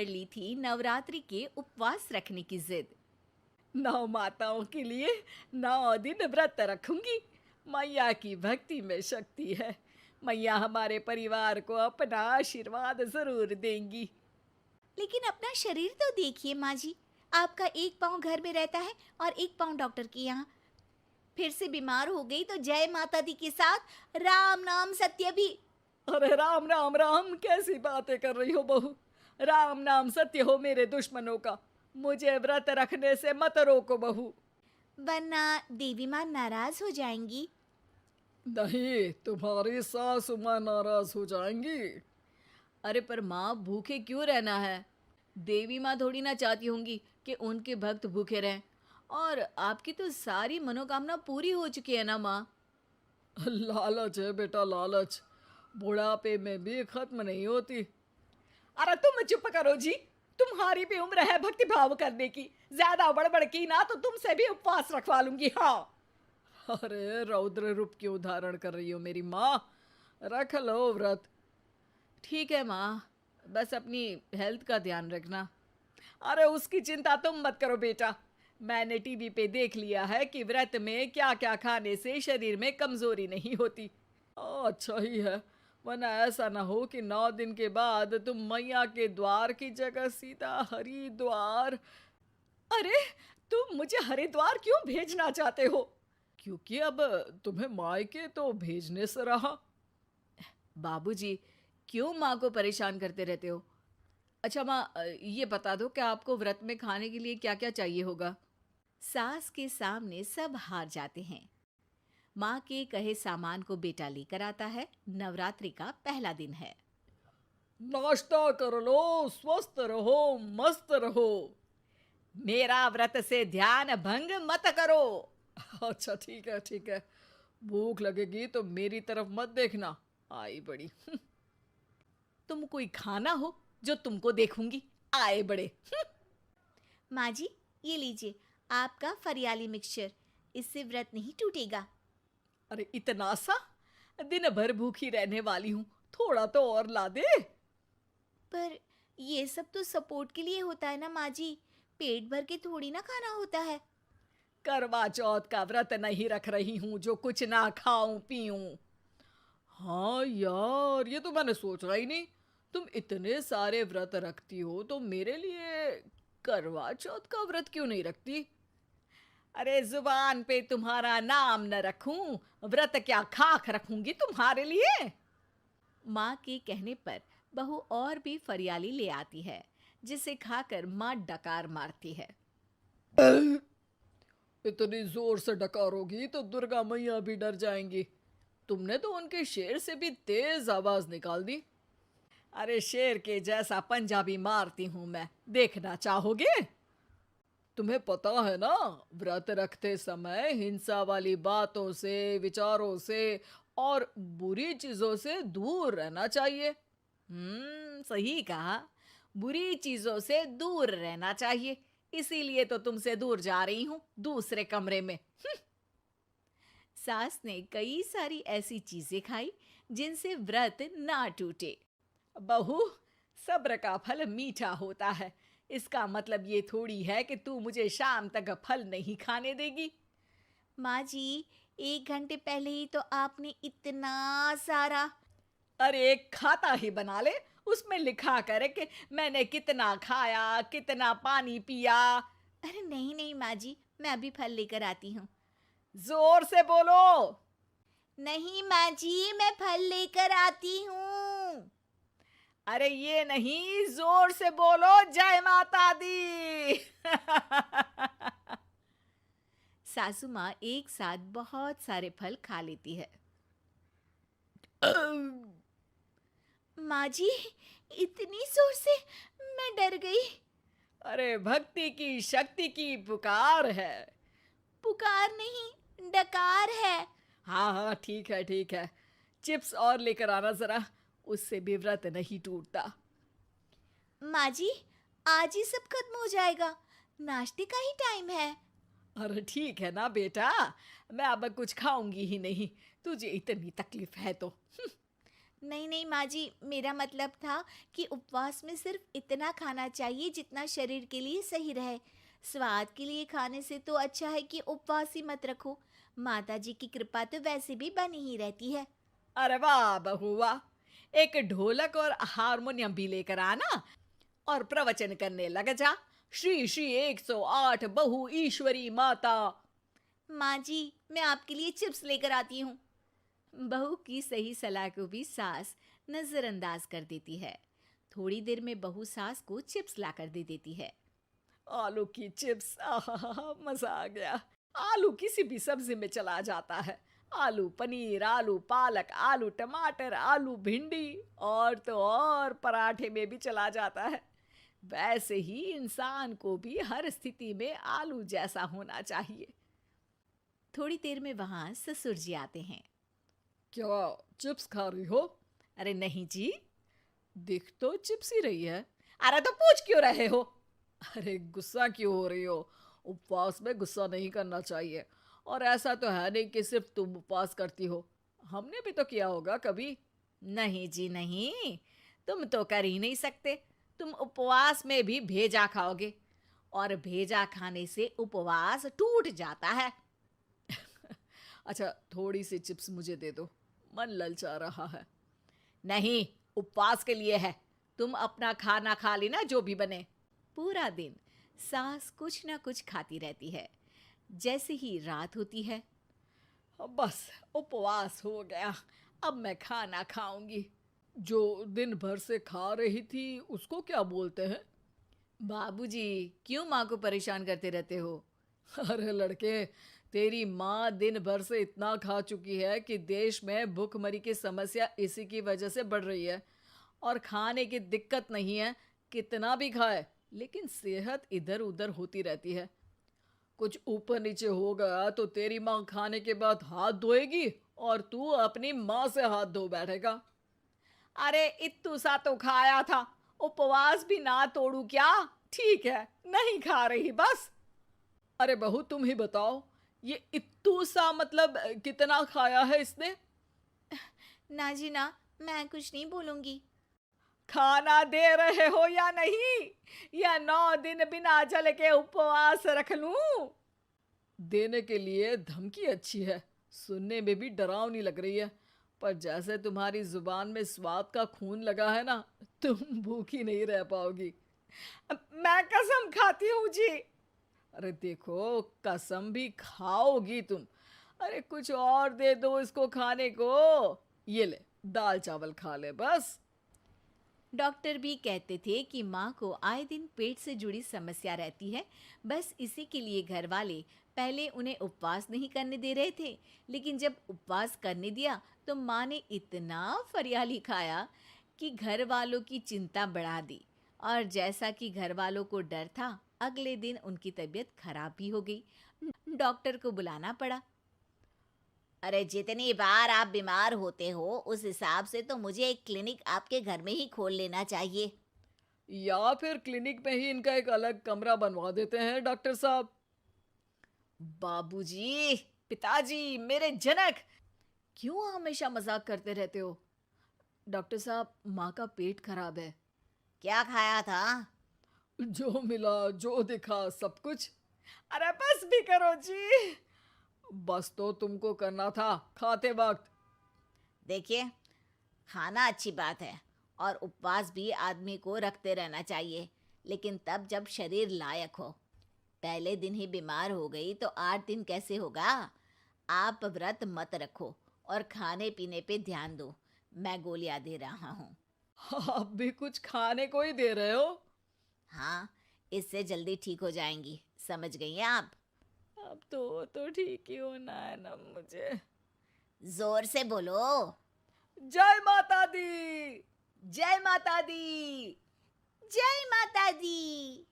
कर ली थी नवरात्रि के उपवास रखने की जिद। 9 माताओं के लिए 9 दिन व्रत रखूंगी। मैया की भक्ति में शक्ति है। मैया हमारे परिवार को अपना आशीर्वाद जरूर देंगी। लेकिन अपना शरीर तो देखिए माँ जी, आपका एक पाँव घर में रहता है और एक पाँव डॉक्टर के यहाँ। फिर से बीमार हो गई तो जय माता दी के साथ राम नाम सत्य भी। अरे राम राम राम, कैसी बातें कर रही हो बहू। राम नाम सत्य हो मेरे दुश्मनों का। मुझे व्रत रखने से मत रोको बहू। वरना देवी माँ नाराज हो जाएंगी। नहीं, तुम्हारी सासू माँ नाराज हो जाएंगी। अरे पर माँ, भूखे क्यों रहना है? देवी माँ थोड़ी ना चाहती होंगी कि उनके भक्त भूखे रहें। और आपकी तो सारी मनोकामना पूरी हो चुकी है ना माँ। लालच है बेटा, लालच बुढ़ापे में भी खत्म नहीं होती। अरे तुम चुप करो जी। तुम्हारी भी उम्र है भक्ति भाव करने की। ज्यादा बड़बड़ की ना तो तुमसे भी उपवास रखवा लूंगी। हाँ। अरे रौद्र रूप क्यों धारण कर रही हो मेरी माँ। रख लो व्रत। ठीक है माँ, बस अपनी हेल्थ का ध्यान रखना। अरे उसकी चिंता तुम मत करो बेटा। मैंने टीवी पे देख लिया है कि व्रत में क्या क्या खाने से शरीर में कमजोरी नहीं होती। अच्छा ही है, वरना ऐसा ना हो कि 9 दिन के बाद तुम मैया के द्वार की जगह सीधा हरिद्वार। अरे तुम मुझे हरिद्वार क्यों भेजना चाहते हो? क्योंकि अब तुम्हें मायके तो भेजने से रहा। बाबूजी, क्यों माँ को परेशान करते रहते हो? अच्छा माँ, ये बता दो कि आपको व्रत में खाने के लिए क्या क्या चाहिए होगा। सास के सामने सब हार जाते हैं। माँ के कहे सामान को बेटा लेकर आता है। नवरात्रि का पहला दिन है। नाश्ता कर लो, स्वस्थ रहो, मस्त रहो। मेरा व्रत से ध्यान भंग मत करो। अच्छा ठीक है ठीक है। भूख लगेगी तो मेरी तरफ मत देखना। आई बड़ी। तुम कोई खाना हो जो तुमको देखूंगी। आए बड़े। माँ जी, ये लीजिए आपका फरियाली मिक्सचर। इससे व्रत नहीं टूटेगा। अरे इतना सा? दिन भर भूखी रहने वाली हूं, थोड़ा तो और ला दे। पर ये सब तो सपोर्ट के लिए होता है ना माँ जी, पेट भर के थोड़ी ना खाना होता है। करवा चौथ का व्रत नहीं रख रही हूं जो कुछ ना खाऊं पीऊं। हाँ यार, ये तो मैंने सोचा ही नहीं। तुम इतने सारे व्रत रखती हो तो मेरे लिए करवा चौथ का व्रत क्यों नहीं रखती? अरे जुबान पे तुम्हारा नाम न रखूं, व्रत क्या खाक रखूंगी तुम्हारे लिए। माँ के कहने पर बहू और भी फरियाली ले आती है, जिसे खाकर माँ डकार मारती है। इतनी जोर से डकारोगी तो दुर्गा मैया भी डर जाएंगी। तुमने तो उनके शेर से भी तेज आवाज निकाल दी। अरे शेर के जैसा पंजाबी मारती हूं मैं, देखना चाहोगे? तुम्हें पता है ना, व्रत रखते समय हिंसा वाली बातों से, विचारों से और बुरी चीजों से दूर रहना चाहिए। सही कहा। बुरी चीजों से दूर रहना चाहिए। इसीलिए तो तुमसे दूर जा रही हूँ, दूसरे कमरे में। सास ने कई सारी ऐसी चीजें खाई जिनसे व्रत ना टूटे। बहू, सब्र का फल मीठा होता है। इसका मतलब ये थोड़ी है कि तू मुझे शाम तक फल नहीं खाने देगी। माँ जी, 1 घंटे पहले ही तो आपने इतना सारा। अरे एक खाता ही बना ले, उसमें लिखा करे कि मैंने कितना खाया, कितना पानी पिया। अरे नहीं नहीं माँ जी, मैं अभी फल लेकर आती हूँ। जोर से बोलो। नहीं माँ जी, मैं फल लेकर आती हूँ। अरे ये नहीं, जोर से बोलो, जय माता दी। सासू माँ एक साथ बहुत सारे फल खा लेती है। माँ जी, इतनी जोर से मैं डर गई। अरे भक्ति की शक्ति की पुकार है। पुकार नहीं, डकार है। हाँ हाँ ठीक है ठीक है। चिप्स और लेकर आना जरा, उससे भी व्रत नहीं टूटता। माँ जी, आज ही सब खत्म हो जाएगा, नाश्ते का ही टाइम है। अरे ठीक है ना बेटा, मैं अब कुछ खाऊंगी ही नहीं, तुझे इतनी तकलीफ है तो। नहीं नहीं माँ जी, मेरा मतलब था कि उपवास में सिर्फ इतना खाना चाहिए जितना शरीर के लिए सही रहे। स्वाद के लिए खाने से तो अच्छा है कि उपवास ही मत रखो। माता जी की कृपा तो वैसे भी बनी ही रहती है। अरे वाह बहू वाह, एक ढोलक और हारमोनियम भी लेकर आना और प्रवचन करने लग जा। श्री श्री 108 बहु ईश्वरी माता। माँ जी, मैं आपके लिए चिप्स लेकर आती हूँ। बहू की सही सलाह को भी सास नजरअंदाज कर देती है। थोड़ी देर में बहू सास को चिप्स लाकर दे देती है। आलू की चिप्स, आहा मजा आ गया। आलू किसी भी सब्जी में चला जाता है। आलू पनीर, आलू पालक, आलू टमाटर, आलू भिंडी और तो और पराठे में भी चला जाता है। वैसे ही इंसान को भी हर स्थिति में आलू जैसा होना चाहिए। थोड़ी देर में वहां ससुर जी आते हैं। क्या चिप्स खा रही हो? अरे नहीं जी, दिख तो चिप्स ही रही है। अरे तो पूछ क्यों रहे हो? अरे गुस्सा क्यों हो रही हो? उपवास में गुस्सा नहीं करना चाहिए। और ऐसा तो है नहीं कि सिर्फ तुम उपवास करती हो, हमने भी तो किया होगा कभी। नहीं जी नहीं, तुम तो कर ही नहीं सकते। तुम उपवास में भी भेजा खाओगे और भेजा खाने से उपवास टूट जाता है। अच्छा थोड़ी सी चिप्स मुझे दे दो, मन ललचा रहा है। नहीं, उपवास के लिए है। तुम अपना खाना खा लेना जो भी बने। पूरा दिन सास कुछ ना कुछ खाती रहती है। जैसे ही रात होती है, अब बस उपवास हो गया, अब मैं खाना खाऊंगी। जो दिन भर से खा रही थी उसको क्या बोलते हैं? बाबूजी क्यों माँ को परेशान करते रहते हो? अरे लड़के, तेरी माँ दिन भर से इतना खा चुकी है कि देश में भूखमरी की समस्या इसी की वजह से बढ़ रही है। और खाने की दिक्कत नहीं है, कितना भी खाए लेकिन सेहत इधर उधर होती रहती है। कुछ ऊपर नीचे हो गया तो तेरी माँ खाने के बाद हाथ धोएगी और तू अपनी माँ से हाथ धो बैठेगा। अरे इत्तू सा तो खाया था, उपवास भी ना तोड़ू क्या? ठीक है, नहीं खा रही बस। अरे बहू तुम ही बताओ, ये इत्तू सा मतलब कितना खाया है इसने? ना जी ना, मैं कुछ नहीं बोलूंगी। खाना दे रहे हो या नहीं, या 9 दिन बिना जल के उपवास रख लूं? देने के लिए धमकी अच्छी है, सुनने में भी डरावनी लग रही है। पर जैसे तुम्हारी जुबान में स्वाद का खून लगा है ना, तुम भूखी नहीं रह पाओगी। मैं कसम खाती हूँ जी। अरे देखो, कसम भी खाओगी तुम। अरे कुछ और दे दो इसको खाने को। ये ले, दाल चावल खा ले बस। डॉक्टर भी कहते थे कि माँ को आए दिन पेट से जुड़ी समस्या रहती है। बस इसी के लिए घर वाले पहले उन्हें उपवास नहीं करने दे रहे थे, लेकिन जब उपवास करने दिया तो माँ ने इतना फरियाली खाया कि घर वालों की चिंता बढ़ा दी। और जैसा कि घर वालों को डर था, अगले दिन उनकी तबीयत खराब भी हो गई। डॉक्टर को बुलाना पड़ा। अरे जितनी बार आप बीमार होते हो उस हिसाब से तो मुझे एक क्लिनिक आपके घर में ही खोल लेना चाहिए। या फिर क्लिनिक में ही इनका एक अलग कमरा बनवा देते हैं डॉक्टर साहब। बाबूजी, पिताजी, मेरे जनक, क्यों हमेशा मजाक करते रहते हो? डॉक्टर साहब, माँ का पेट खराब है। क्या खाया था? जो मिला जो दिखा सब कुछ। अरे बस भी करो जी। बस तो तुमको करना था खाते वक्त। देखिए, खाना अच्छी बात है और उपवास भी आदमी को रखते रहना चाहिए, लेकिन तब जब शरीर लायक हो। पहले दिन ही बीमार हो गई तो 8 दिन कैसे होगा? आप व्रत मत रखो और खाने पीने पे ध्यान दो। मैं गोलियां दे रहा हूँ। आप भी कुछ खाने को ही दे रहे हो? हाँ, इससे जल्दी ठीक हो जाएंगी। समझ गई हैं आप? अब तो ठीक ही होना है ना मुझे। जोर से बोलो। जय माता दी। जय माता दी। जय माता दी।